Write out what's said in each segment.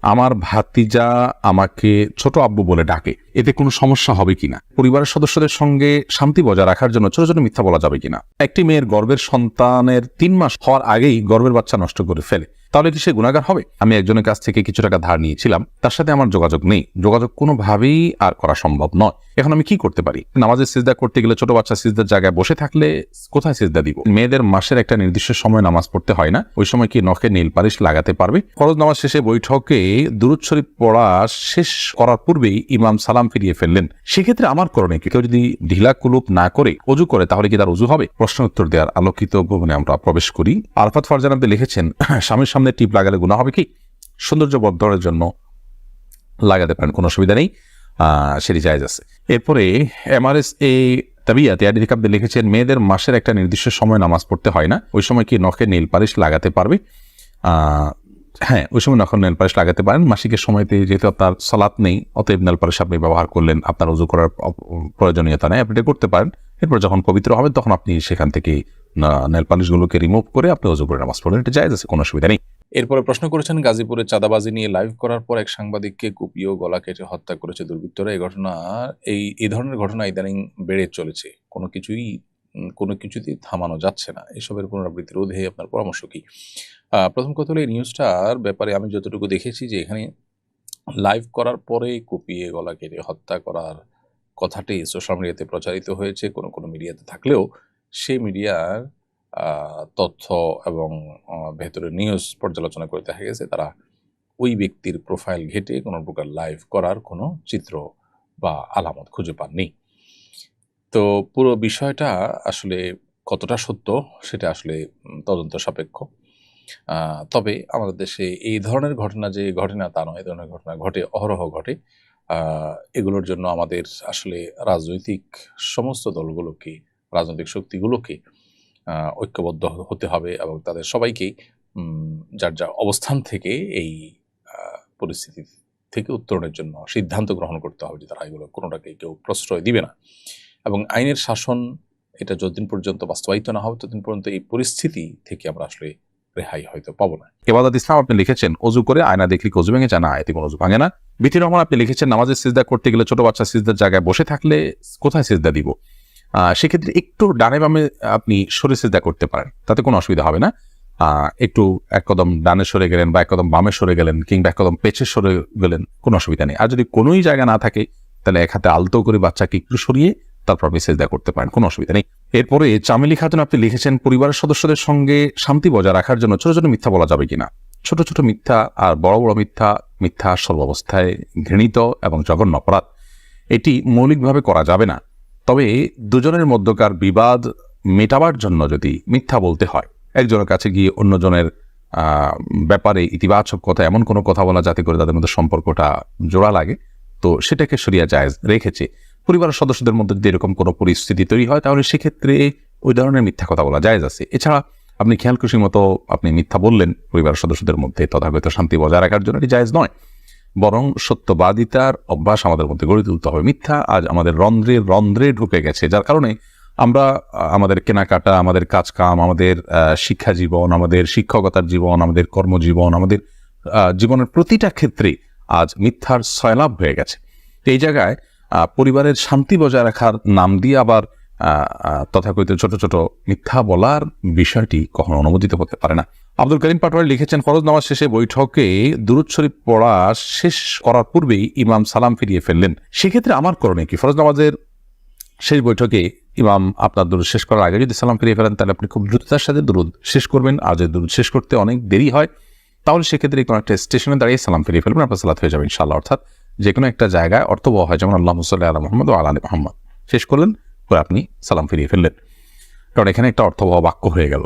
আমার ভাতিজা আমাকে ছোট আব্বু বলে ডাকে, এতে কোনো সমস্যা হবে কিনা? পরিবারের সদস্যদের সঙ্গে শান্তি বজায় রাখার জন্য ছোট ছোট মিথ্যা বলা যাবে কিনা? একটি মেয়ের গর্ভের সন্তানের 3 মাস হওয়ার আগেই গর্ভের বাচ্চা নষ্ট করে ফেলে, তাহলে কি সে গুনাহগার হবে? আমি একজনের কাছ থেকে কিছু টাকা ধার নিয়েছিলাম, তার সাথে আমার যোগাযোগ নেই, যোগাযোগ কোনোভাবেই আর করা সম্ভব নয়। এখন আমি কি করতে পারি? নামাজে সিজদা করতে গেলে ছোট বাচ্চা সিজদার জায়গায় বসে থাকলে কোথায় সিজদা দিব? মেয়েদের মাসের একটা নির্দিষ্ট সময় নামাজ পড়তে হয় না, ওই সময় কি নখে নীল পালিশ লাগাতে পারবে? ফরজ নামাজ শেষে বৈঠকে দুরূদ শরীফ পড়া শেষ করার পূর্বেই ইমাম সালাম ফিরিয়ে ফেললেন, সেক্ষেত্রে আমার করণীয় কি? কেউ যদি ঢিলা কুলুপ না করে ওযু করে তাহলে কি তার ওযু হবে? প্রশ্ন উত্তর দেওয়ার আলোকিত ভবনে আমরা প্রবেশ করি। আরফাত ফারজান আপনি লিখেছেন, স্বামীর সামনে টিপ লাগালে গুনাহ হবে কি? সৌন্দর্য বর্ধনের জন্য লাগাতে পারেন, কোনো অসুবিধা নেই, সেটি জায়েজ আছে। এরপরে MRS এ তাবিয়াত ইয়াদিক আপনি লিখেছেন, মেয়েদের মাসের একটা নির্দিষ্ট সময় নামাজ পড়তে হয় না, ওই সময় কি নখে নীল পালিশ লাগাতে পারবে? হ্যাঁ, ওই সময় নখে নেল পালিশ লাগাতে পারেন। মাসিকের সময়তে যেহেতু আপনার সালাত নেই, অতএব নেল পালিশ আপনি ব্যবহার করলেন, আপনার ওযু করার প্রয়োজনীয়তা নেই, আপনি এটা করতে পারেন। এরপর যখন পবিত্র হবেন তখন আপনি সেখান থেকে নেল পালিশগুলোকে রিমুভ করে আপনি ওযু করে নামাজ পড়বেন, এটা জায়েজ আছে, কোনো অসুবিধা নেই। এরপরে প্রশ্ন করেছেন, গাজীপুরে চাঁদাবাজি নিয়ে লাইভ করার পর এক সাংবাদিককে কুপিয়ে ও গলা কেটে হত্যা করেছে দুর্বৃত্তরা। এই ধরনের ঘটনা ইদানিং বেড়ে চলেছে, কোনো কিছুতেই থামানো যাচ্ছে না। এসবের পুনরাবৃত্তি রোধে আপনার পরামর্শ কি? প্রথম কথা হলো, এই নিউজটার ব্যাপারে আমি যতটুকু দেখেছি যে এখানে লাইভ করার পরে কুপিয়ে গলা কেটে হত্যা করার কথাটি সোশ্যাল মিডিয়াতে প্রচারিত হয়েছে, কোনো মিডিয়াতে থাকলেও সেই মিডিয়ার তথ্য এবং ভেতরের নিউজ পর্যালোচনা করে দেখা গেছে তারা ওই ব্যক্তির প্রোফাইল ঘেটে কোনো প্রকার লাইভ করার কোনো চিত্র বা আলামত খুঁজে পাননি। তো পুরো বিষয়টা আসলে কতটা সত্য সেটা আসলে তদন্ত সাপেক্ষ। তবে আমাদের দেশে এই ধরনের ঘটনা যে ঘটে না তা নয়, এই ধরনের ঘটনা ঘটে, অহরহ ঘটে। এগুলোর জন্য আমাদের আসলে রাজনৈতিক সমস্ত দলগুলোকে, রাজনৈতিক শক্তিগুলোকে ঐক্যবদ্ধ হতে হবে এবং তাদের সবাইকেই যার যার অবস্থান থেকে এই পরিস্থিতি থেকে উত্তরণের জন্য সিদ্ধান্ত গ্রহণ করতে হবে যে তারা এগুলো কোনোটাকে কেউ প্রশ্রয় দিবে না। এবং আইনের শাসন এটা যতদিন পর্যন্ত বাস্তবায়িত না হবে ততদিন পর্যন্ত এই পরিস্থিতি থেকে আমরা আসলে রেহাই হয়তো পাবো না। ইবাদত ইসলাম আপনি লিখেছেন, ওযু করে আয়না দেখলে ওযু ভেঙে যায় না, এতে কোনো ওযু ভাঙে না। বিথি রহমান আপনি লিখেছেন, নামাজে সিজদা করতে গেলে ছোট বাচ্চা সিজদার জায়গায় বসে থাকলে কোথায় সিজদা দিব? সেক্ষেত্রে একটু ডানে বামে আপনি সরে সিজদা করতে পারেন, তাতে কোনো অসুবিধা হবে না। একটু এক কদম ডানে সরে গেলেন বা এক কদম বামে সরে গেলেন কিংবা এক কদম পেছে সরে গেলেন, কোনো অসুবিধা নেই। আর যদি কোনোই জায়গা না থাকে তাহলে এক হাতে আলতো করে বাচ্চাকে একটু সরিয়ে তারপর আপনি সিজদা করতে পারেন, কোনো অসুবিধা নেই। এরপরে চামেলি খাতুন আপনি লিখেছেন, পরিবারের সদস্যদের সঙ্গে শান্তি বজায় রাখার জন্য ছোট ছোট মিথ্যা বলা যাবে কিনা? ছোট ছোট মিথ্যা আর বড় বড় মিথ্যা সর্বাবস্থায় ঘৃণিত এবং জঘন্য অপরাধ, এটি মৌলিকভাবে করা যাবে না। তবে দুজনের মধ্যকার বিবাদ মেটাবার জন্য যদি মিথ্যা বলতে হয়, একজনের কাছে গিয়ে অন্যজনের ব্যাপারে ইতিবাচক কথা, এমন কোনো কথা বলা যাতে করে তাদের মধ্যে সম্পর্কটা জোড়া লাগে, তো সেটাকে শরিয়া জায়েজ রেখেছে। পরিবারের সদস্যদের মধ্যে যদি এরকম কোনো পরিস্থিতি তৈরি হয় তাহলে সেক্ষেত্রে ওই ধরনের মিথ্যা কথা বলা জায়েজ আছে। এছাড়া আপনি খেয়াল খুশির মতো আপনি মিথ্যা বললেন পরিবারের সদস্যদের মধ্যে তথাগত শান্তি বজায় রাখার জন্য, এটি জায়েজ নয়। বরং সত্যবাদিতার অভ্যাস আমাদের মধ্যে গড়ে তুলতে হবে। মিথ্যা আজ আমাদের রন্ধ্রে ঢুকে গেছে, যার কারণে আমরা আমাদের কেনাকাটা, আমাদের কাজকাম, আমাদের শিক্ষা জীবন, আমাদের শিক্ষকতার জীবন, আমাদের কর্মজীবন, আমাদের জীবনের প্রতিটা ক্ষেত্রে আজ মিথ্যার সয়লাভ হয়ে গেছে। এই জায়গায় পরিবারের শান্তি বজায় রাখার নাম দিয়ে আবার তথাকথিত ছোট ছোট মিথ্যা বলার বিষয়টি কখনো অনুমোদিত হতে পারে না। আব্দুল করিম পাটোয়ারি লিখেছেন, ফরজ নামাজ শেষে বৈঠকে দুরূদ শরীফ পড়া শেষ করার পূর্বেই ইমাম সালাম ফিরিয়ে ফেললেন, সেক্ষেত্রে আমার করণীয় কি? ফরজ নামাজের শেষ বৈঠকে ইমাম আপনার দুরূদ শেষ করার আগে যদি সালাম ফিরিয়ে ফেলেন তাহলে আপনি খুব দ্রুততার সাথে দুরূদ শেষ করবেন। আর যদি দুরূদ শেষ করতে অনেক দেরি হয় তাহলে সেক্ষেত্রে কোনো একটা স্টেশনে দাঁড়িয়ে সালাম ফিরিয়ে ফেলবেন, আপনার সালাত হয়ে যাবে ইনশাআল্লাহ। অর্থাৎ যে কোনো একটা জায়গায় অর্থবহ হয়, যেমন আল্লাহুম্মা সাল্লি আলা মুহাম্মাদ ওয়া আলা আলি মুহাম্মাদ শেষ করলেন, পরে আপনি সালাম ফিরিয়ে ফেললেন, কারণ এখানে একটা অর্থবহ বাক্য হয়ে গেল।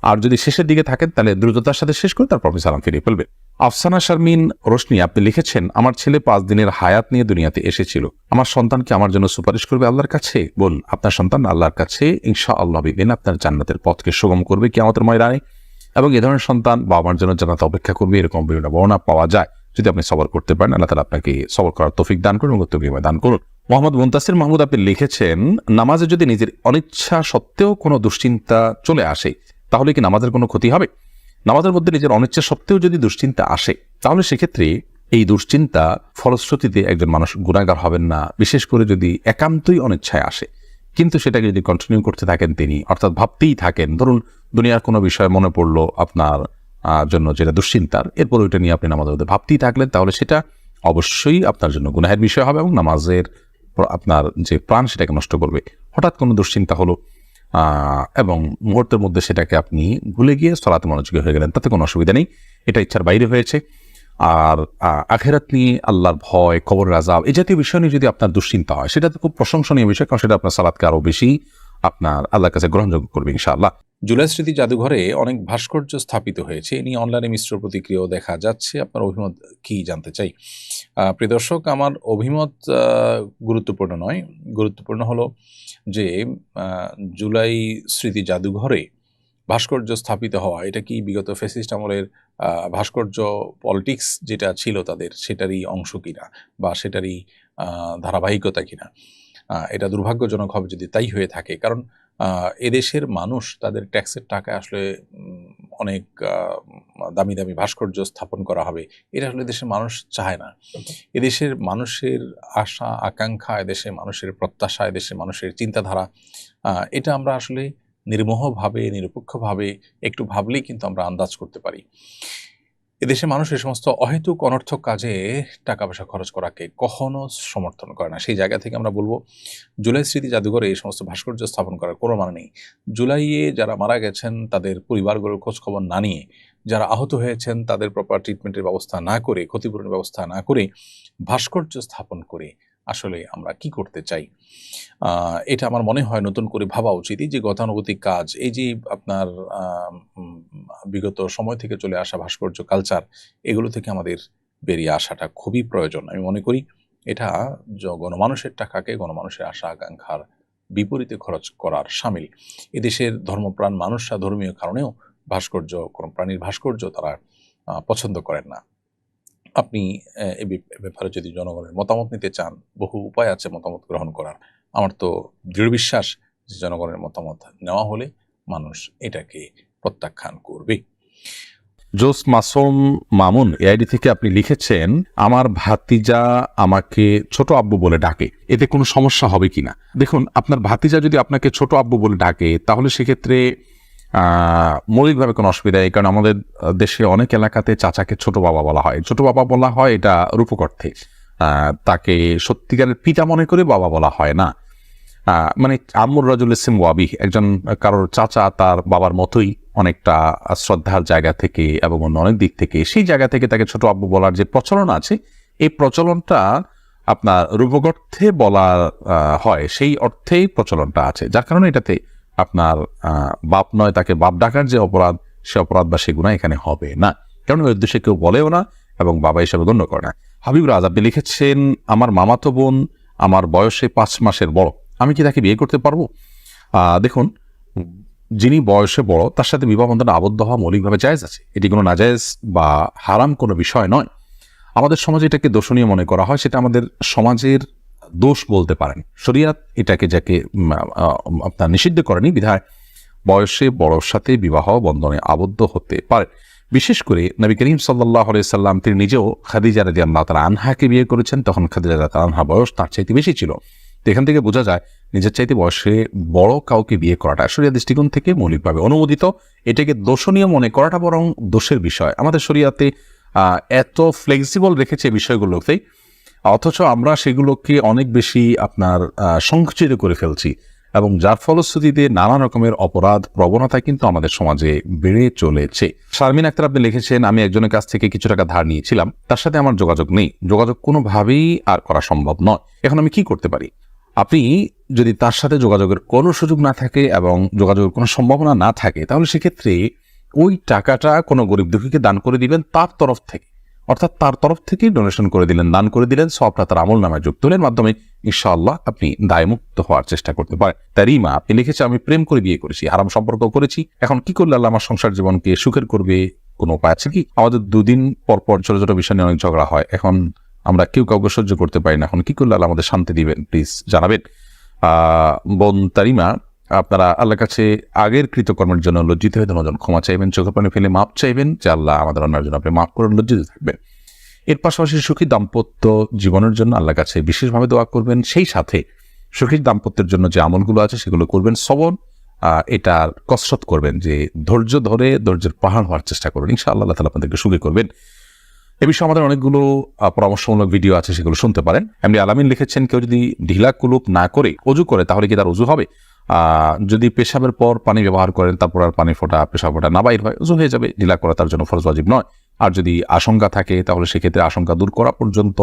আর যদি শেষের দিকে থাকেন তাহলে দ্রুততার সাথে শেষ করে তারপর আপনি সালাম ফিরিয়ে ফেলবেন। আফসানা শারমিন রোশনি আপনি লিখেছেন, আমার ছেলে 5 দিনের হায়াত নিয়ে দুনিয়াতে এসেছিল, আমার সন্তানকে আমার জন্য সুপারিশ করবে আল্লাহর কাছে? বলুন, আপনার সন্তান আল্লাহর কাছে ইনশাআল্লাহ বিদিন আপনার জান্নাতের পথকে সুগম করবে কিয়ামতের ময়দানে, এবং এ ধরনের সন্তান বাবা মার জন্য জান্নাতে অপেক্ষা করবে, এরকম বিভিন্ন বর্ণনা পাওয়া যায়। যদি আপনি সবর করতে পারেন, আল্লাহ তাআলা আপনাকে সবর করার তৌফিক দান করুন, উত্তম বিনিময় দান করুন। মোহাম্মদ মুনতাসির মাহমুদ আপনি লিখেছেন, নামাজে যদি নিজের অনিচ্ছা সত্ত্বেও কোনো দুশ্চিন্তা চলে আসে তাহলে কি নামাজের কোনো ক্ষতি হবে? নামাজের মধ্যে নিজের অনিচ্ছা সত্ত্বেও যদি দুশ্চিন্তা আসে, তাহলে সেক্ষেত্রে এই দুশ্চিন্তা ফলশ্রুতিতে একজন মানুষ গুনাহগার হবেন না, বিশেষ করে যদি একান্তই অনিচ্ছায় আসে। কিন্তু সেটাকে যদি কন্টিনিউ করতে থাকেন তিনি, অর্থাৎ ভাবতেই থাকেন, ধরুন দুনিয়ার কোনো বিষয় মনে পড়লো আপনার জন্য যেটা দুশ্চিন্তার, এরপর ওইটা নিয়ে আপনি নামাজের মধ্যে ভাবতেই থাকলেন, তাহলে সেটা অবশ্যই আপনার জন্য গুনাহের বিষয় হবে এবং নামাজের আপনার যে প্রাণ সেটাকে নষ্ট করবে। হঠাৎ কোনো দুশ্চিন্তা হলো এবং মুহূর্তের মধ্যে সেটাকে আপনি ভুলে গিয়ে সালাতে মনোযোগী হয়ে গেলেন, তাতে কোনো অসুবিধা নেই, এটা ইচ্ছার বাইরে হয়েছে। আর আখিরাত নিয়ে, আল্লাহর ভয়, কবরের আযাব, এই জাতীয় বিষয় নিয়ে যদি আপনার দুশ্চিন্তা হয়, সেটা তো খুব প্রশংসনীয় বিষয়, কারণ সেটা আপনার সালাতকে আরো বেশি আপনার আল্লাহর কাছে গ্রহণযোগ্য করবে ইনশাআল্লাহ। জুলাই স্মৃতি জাদুঘরে অনেক ভাস্কর্য স্থাপিত হয়েছে, এ নিয়ে অনলাইনে মিশ্র প্রতিক্রিয়াও দেখা যাচ্ছে। আপনার অভিমত কি জানতে চাই। প্রিয় দর্শক, আমার অভিমত গুরুত্বপূর্ণ নয়, গুরুত্বপূর্ণ হলো যে জুলাই স্মৃতি জাদুঘরে ভাস্কর্য স্থাপিত হওয়া, এটা কি বিগত ফ্যাসিস্ট আমলের ভাস্কর্য পলিটিক্স যেটা ছিল তাদের, সেটারই অংশ কিনা বা সেটারই ধারাবাহিকতা কিনা। এটা দুর্ভাগ্যজনক হবে যদি তাই হয়ে থাকে, কারণ এদেশের মানুষ তাদের ট্যাক্সের টাকায় আসলে অনেক দামি দামি ভাস্কর্য স্থাপন করা হবে, এটা আসলে দেশের মানুষ চায় না। এদেশের মানুষের আশা আকাঙ্ক্ষা, এদেশের মানুষের প্রত্যাশা, এদেশের মানুষের চিন্তাধারা, এটা আমরা আসলে নির্মোহভাবে, নিরপেক্ষভাবে একটু ভাবলেই কিন্তু আমরা আন্দাজ করতে পারি। এদেশের মানুষ এই সমস্ত অহেতুক অনর্থক কাজে টাকা পয়সা খরচ করাকে কখনো সমর্থন করে না। সেই জায়গা থেকে আমরা বলবো, জুলাই স্মৃতি জাদুঘরে এই সমস্ত ভাস্কর্য স্থাপন করার কোনো মানে নেই। জুলাইয়ে যারা মারা গেছেন তাদের পরিবারগুলোর খোঁজখবর না নিয়ে, যারা আহত হয়েছেন তাদের প্রপার ট্রিটমেন্টের ব্যবস্থা না করে, ক্ষতিপূরণের ব্যবস্থা না করে ভাস্কর্য স্থাপন করে আসলে আমরা কি করতে চাই? এটা আমার মনে হয় নতুন করে ভাবা উচিত। এই যে গতানুগতিক কাজ, এই যে আপনার বিগত সময় থেকে চলে আসা ভাস্কর্য কালচার, এগুলো থেকে আমাদের বেরিয়ে আসাটা খুবই প্রয়োজন। আমি মনে করি এটা গণমানুষের টাকাকে গণমানুষের আশা আকাঙ্ক্ষার বিপরীতে খরচ করার শামিল। এদেশের ধর্মপ্রাণ মানুষরা ধর্মীয় কারণেও ভাস্কর্য, কোনো প্রাণীর ভাস্কর্য তারা পছন্দ করেন না। আপনি এ ব্যাপারে যদি জনগণের মতামত নিতে চান, বহু উপায় আছে মতামত গ্রহণ করার। আমার তো দৃঢ় বিশ্বাস যে জনগণের মতামত নেওয়া হলে মানুষ এটাকে প্রত্যাখ্যান করবে। জোস মাসুম মামুন এআইডি থেকে আপনি লিখেছেন, আমার ভাতিজা আমাকে ছোট আব্বু বলে ডাকে, এতে কোনো সমস্যা হবে কিনা? দেখুন, আপনার ভাতিজা যদি আপনাকে ছোট আব্বু বলে ডাকে, তাহলে সেক্ষেত্রে মৌলিকভাবে কোনো অসুবিধা নেই, কারণ আমাদের দেশে অনেক এলাকাতে চাচাকে ছোট বাবা বলা হয়। ছোট বাবা বলা হয় এটা রূপক অর্থে, তাকে সত্যিকারের পিতা মনে করে বাবা বলা হয় না। মানে আম্মুর রাজুল ইসলাম ওয়াবি, একজন কারোর চাচা তার বাবার মতোই অনেকটা শ্রদ্ধার জায়গা থেকে এবং অন্য অনেক দিক থেকে, সেই জায়গা থেকে তাকে ছোট আব্বু বলার যে প্রচলন আছে, এই প্রচলনটা আপনার রূপক অর্থে বলা হয়, সেই অর্থেই প্রচলনটা আছে, যার কারণে এটাতে আপনার বাপ নয় তাকে বাপ ডাকার যে অপরাধ, সে অপরাধ বা সে গুনাহ এখানে হবে না, কারণ ওই উদ্দেশ্যে কেউ বলেও না এবং বাবা হিসাবে গণ্য করে না। হাবিব রাজ আপনি লিখেছেন, আমার মামাতো বোন আমার বয়সে 5 মাসের বড়, আমি কি তাকে বিয়ে করতে পারবো? দেখুন, যিনি বয়সে বড় তার সাথে বিবাহ বন্ধনে আবদ্ধ হওয়া মৌলিকভাবে জায়েজ আছে, এটি কোনো নাজায়েজ বা হারাম কোনো বিষয় নয়। আমাদের সমাজে এটাকে দোষণীয় মনে করা হয়, সেটা আমাদের সমাজের দোষ বলতে পারেন। শরিয়াত এটাকে যাকে আপনার নিষিদ্ধ করেনি, বিধায় বয়সে বড়র সাথে বিবাহ বন্ধনে আবদ্ধ হতে পারে। বিশেষ করে নবী করিম সাল্লাল্লাহু আলাইহি সাল্লাম তিনি নিজেও খাদিজা রাদিয়াল্লাহু তাআলা আনহাকে বিয়ে করেছেন, তখন খাদিজা রাদিয়াল্লাহু তাআলা আনহা বয়স তার চাইতে বেশি ছিল। তো এখান থেকে বোঝা যায় নিজের চাইতে বয়সে বড় কাউকে বিয়ে করাটা শরিয়া দৃষ্টিকোণ থেকে মৌলিকভাবে অনুমোদিত। এটাকে দোষণীয় মনে করাটা বরং দোষের বিষয়। আমাদের শরিয়াতে এত ফ্লেক্সিবল রেখেছে বিষয়গুলোতেই, অথচ আমরা সেগুলোকে অনেক বেশি আপনার সংকুচিত করে ফেলছি, এবং যার ফলশ্রুতিতে নানা রকমের অপরাধ প্রবণতা কিন্তু আমাদের সমাজে বেড়ে চলেছে। শারমিন আক্তার আপনি লিখেছেন, আমি একজনের কাছ থেকে কিছু টাকা ধার নিয়েছিলাম, তার সাথে আমার যোগাযোগ নেই, যোগাযোগ কোনোভাবেই আর করা সম্ভব নয়, এখন আমি কি করতে পারি? আপনি যদি তার সাথে যোগাযোগের কোনো সুযোগ না থাকে এবং যোগাযোগের কোনো সম্ভাবনা না থাকে, তাহলে সেক্ষেত্রে ওই টাকাটা কোনো গরিব দুঃখীকে দান করে দিবেন তার তরফ থেকে, অর্থাৎ তার তরফ থেকেই ডোনেশন করে দিলেন, দান করে দিলেন, সবটা তার আমল নামায় যুক্ত হলেন, মাধ্যমে ইনশাআল্লাহ আপনি দায়মুক্ত হওয়ার চেষ্টা করতে পারেন। তারিমা আপনি লিখেছে, আমি প্রেম করে বিয়ে করেছি, হারাম সম্পর্ক করেছি, এখন কি করলে আল্লাহ আমার সংসার জীবনকে সুখের করবে? কোনো উপায় আছে কি? আমাদের 2 দিন পর পর ছোট ছোট বিষয় নিয়ে অনেক ঝগড়া হয়, এখন আমরা কেউ কাউকে সহ্য করতে পারি না, এখন কি করলে আল্লাহ আমাদের শান্তি দিবেন? প্লিজ জানাবেন। বোন তারিমা, আপনারা আল্লাহর কাছে আগের কৃতকর্মের জন্য লজ্জিত হয়ে ধন্যবাদ ক্ষমা চাইবেন, চোখের পানি ফেলে মাপ চাইবেন যে আল্লাহ আমাদের অন্যার জন্য আপনি মাফ করে লজ্জিত থাকবেন। এর পাশাপাশি সুখী দাম্পত্য জীবনের জন্য আল্লাহর কাছে বিশেষভাবে দোয়া করবেন। সেই সাথে সুখী দাম্পত্যের জন্য যে আমলগুলো আছে সেগুলো করবেন। সবর এটার কসরত করবেন, যে ধৈর্য ধরে ধৈর্যের পাহাড় হওয়ার চেষ্টা করবেন। ইনশাআল্লাহ আল্লাহ তাআলা আপনাদেরকে সুখী করবেন। এ বিষয়ে আমাদের অনেকগুলো পরামর্শমূলক ভিডিও আছে, সেগুলো শুনতে পারেন। এমনি আলামিন লিখেছেন, কেউ যদি ঢিলা কুলুপ না করে অজু করে তাহলে কি তার অজু হবে? যদি পেশাবের পর পানি ব্যবহার করেন, তারপর আর পানি ফোটা পেশাব ফোটা না বাইর হয়, অজু হয়ে যাবে। ঢিলা করা তার জন্য ফরজ ওয়াজিব নয়। আর যদি আশঙ্কা থাকে তাহলে সেক্ষেত্রে আশঙ্কা দূর করা পর্যন্ত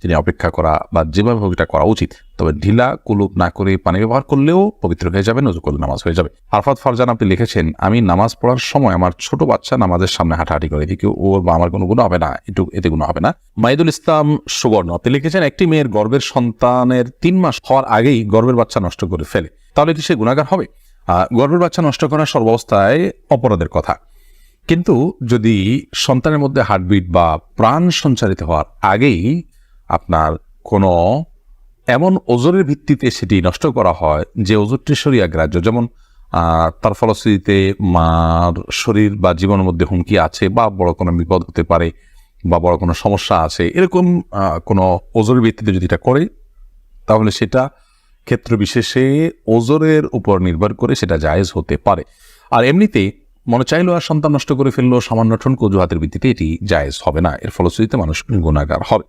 তিনি অপেক্ষা করা বা যেভাবে হোক এটা করা উচিত। তবে ঢিলা কুলুপ না করে পানি ব্যবহার করলেও পবিত্র হয়ে যাবেন, অজু করলে নামাজ হয়ে যাবে। আরফাত ফারজান আপনি লিখেছেন, আমি নামাজ পড়ার সময় আমার ছোট বাচ্চা নামাজের সামনে হাঁটাহাঁটি করে, এদিকে ওর বা আমার কোনো গুণ হবে না, এতে গুণ হবে না। মাইদুল ইসলাম সুবর্ণ আপনি লিখেছেন, একটি মেয়ের গর্ভের সন্তানের 3 মাস হওয়ার আগেই গর্ভের বাচ্চা নষ্ট করে ফেলে, তাহলে কি সে গুনাহগার হবে? গর্ভের বাচ্চা নষ্ট করা সর্বাবস্থায় অপরাধের কথা, কিন্তু যদি সন্তানের মধ্যে হার্টবিট বা প্রাণ সঞ্চারিত হওয়ার আগেই আপনার কোনো এমন ওজরের ভিত্তিতে সেটি নষ্ট করা হয় যে ওজরটি শরিয়া গ্রাহ্য, যেমন তার ফলশ্রুতিতে মার শরীর বা জীবনের মধ্যে হুমকি আছে বা বড় কোনো বিপদ হতে পারে বা বড় কোনো সমস্যা আছে, এরকম কোনো ওজরের ভিত্তিতে যদি এটা করে তাহলে সেটা ক্ষেত্র বিশেষে ওজরের উপর নির্ভর করে সেটা জায়েজ হতে পারে। আর এমনিতে মনে চাইলো আর সন্তান নষ্ট করে ফেললো সামান্য ঠনক অজুহাতের ভিত্তিতে, এটি জায়েজ হবে না। এর ফলশ্রুতিতে মানুষ গুনাহগার হবে।